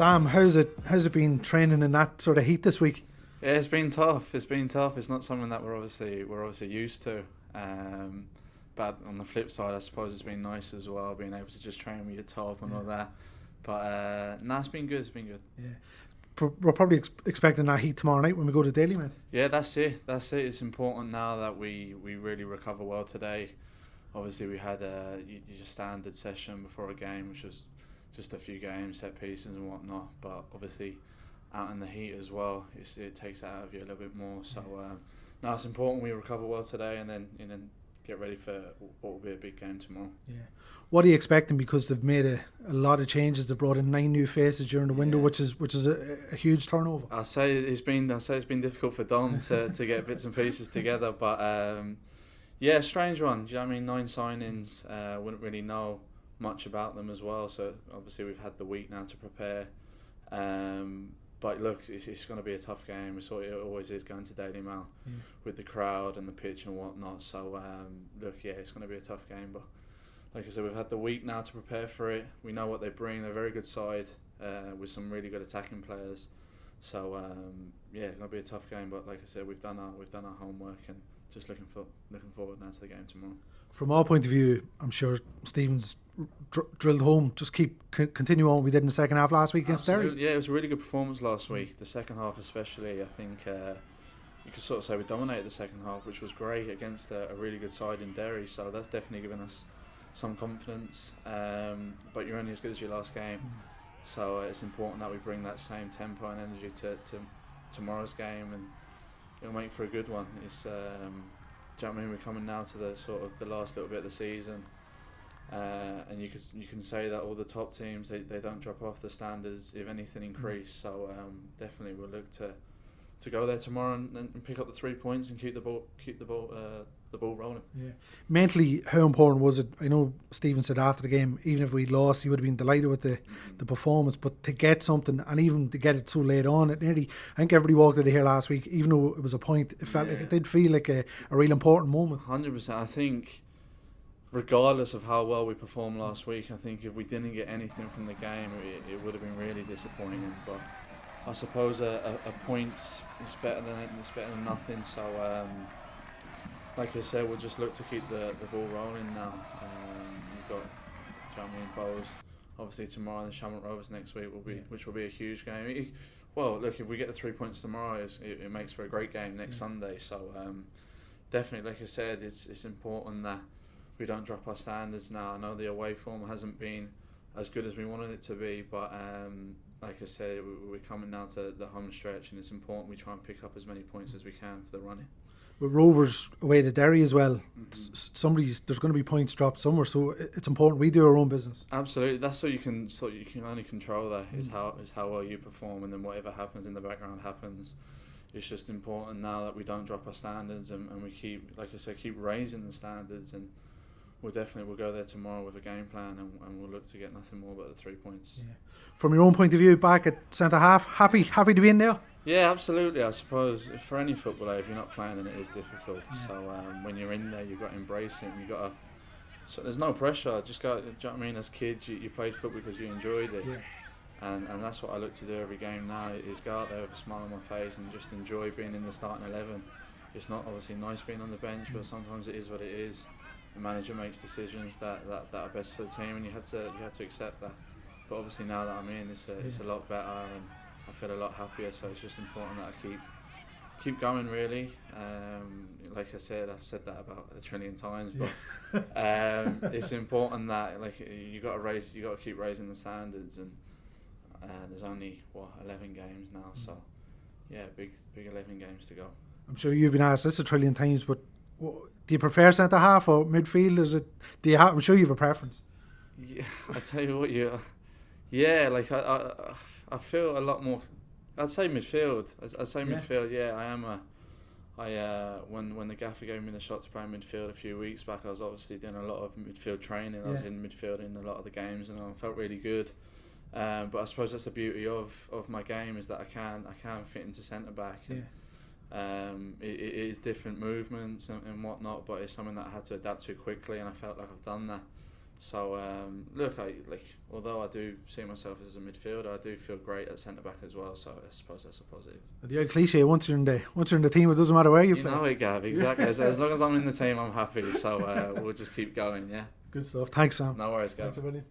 Sam, how's it been training in that sort of heat this week? Yeah, it's been tough. It's been tough. It's not something that we're obviously used to. But on the flip side, I suppose it's been nice as well, being able to just train with your top and all that. But no, it's been good. It's been good. Yeah, we're probably expecting that heat tomorrow night when we go to Dalymount. Yeah, that's it. It's important now that we really recover well today. Obviously, we had your standard session before a game, which was just a few games, set pieces and whatnot. But obviously, out in the heat as well, it takes it out of you a little bit more. So no, it's important we recover well today and then get ready for what will be a big game tomorrow. Yeah. What are you expecting? Because they've made a lot of changes. They brought in 9 new faces during the window, which is a huge turnover. I say it's been difficult for Dom to get bits and pieces together, but yeah, strange one. Do you know what I mean? 9 signings. Wouldn't really know much about them as well. So obviously we've had the week now to prepare. But look, it's going to be a tough game. It's it always is going to Dalymount with the crowd and the pitch and whatnot. So look, yeah, it's going to be a tough game. But like I said, we've had the week now to prepare for it. We know what they bring. They're a very good side with some really good attacking players. So yeah, it's going to be a tough game. But like I said, we've done our homework and just looking forward now to the game tomorrow. From our point of view, I'm sure Stephen's drilled home. Just continue on what we did in the second half last week against Derry. Yeah, it was a really good performance last week. The second half especially, I think you could sort of say we dominated the second half, which was great against a really good side in Derry. So that's definitely given us some confidence. But you're only as good as your last game. So it's important that we bring that same tempo and energy to tomorrow's game, and it'll make for a good one. It's do you know what I mean? We're coming now to the sort of the last little bit of the season, and you can say that all the top teams they don't drop off. The standards, if anything, increase. So definitely we'll look to go there tomorrow and pick up the 3 points and keep the ball rolling. Yeah. Mentally, how important was it? I know Stephen said after the game, even if we lost, he would have been delighted with the performance. But to get something, and even to get it so late on, I think everybody walked out of here last week, even though it was a point, it felt like it did feel like a real important moment. 100%. I think, regardless of how well we performed last week, I think if we didn't get anything from the game, it would have been really disappointing. But I suppose a point is better than nothing. So like I said, we'll just look to keep the ball rolling now. You've got, do you know what I mean, Bowes obviously tomorrow, and the Shamrock Rovers next week which will be a huge game. Well, look, if we get the 3 points tomorrow, it makes for a great game next Sunday. So definitely, like I said, it's important that we don't drop our standards now. I know the away form hasn't been as good as we wanted it to be, but like I said, we're coming now to the home stretch, and it's important we try and pick up as many points as we can for the running. With Rovers away to Derry as well, there's going to be points dropped somewhere, so it's important we do our own business. Absolutely, that's so you can only control that is how well you perform, and then whatever happens in the background happens. It's just important now that we don't drop our standards and we keep, like I said, keep raising the standards, and we'll go there tomorrow with a game plan, and we'll look to get nothing more but the 3 points. Yeah. From your own point of view, back at centre half, happy to be in there? Yeah, absolutely. I suppose for any footballer, if you're not playing, then it is difficult. Yeah. So when you're in there, you've got to embrace it. So there's no pressure. Just go. Do you know what I mean? As kids, you played football because you enjoyed it, and that's what I look to do every game now. Is go out there with a smile on my face and just enjoy being in the starting 11. It's not obviously nice being on the bench, but sometimes it is what it is. The manager makes decisions that are best for the team, and you have to accept that. But obviously now that I'm in, it's a lot better, and I feel a lot happier. So it's just important that I keep going, really. Like I said, I've said that about a trillion times, but it's important that you got to keep raising the standards, and there's only 11 games now, so yeah, big 11 games to go. I'm sure you've been asked this a trillion times, but do you prefer centre half or midfield? I'm sure you have a preference. Yeah, I tell you what, I feel a lot more. I'd say midfield. Midfield. Yeah, I am when the gaffer gave me the shot to play midfield a few weeks back, I was obviously doing a lot of midfield training. I was in midfield in a lot of the games, and I felt really good. But I suppose that's the beauty of my game, is that I can fit into centre back. And, it is different movements and whatnot, but it's something that I had to adapt to quickly, and I felt like I've done that. So look, although I do see myself as a midfielder, I do feel great at centre back as well. So I suppose that's a positive. The old cliche: once you're in the team, it doesn't matter where you play. You know it, Gav. Exactly. as long as I'm in the team, I'm happy. So we'll just keep going. Yeah. Good stuff. Thanks, Sam. No worries, Gav. Thanks a million.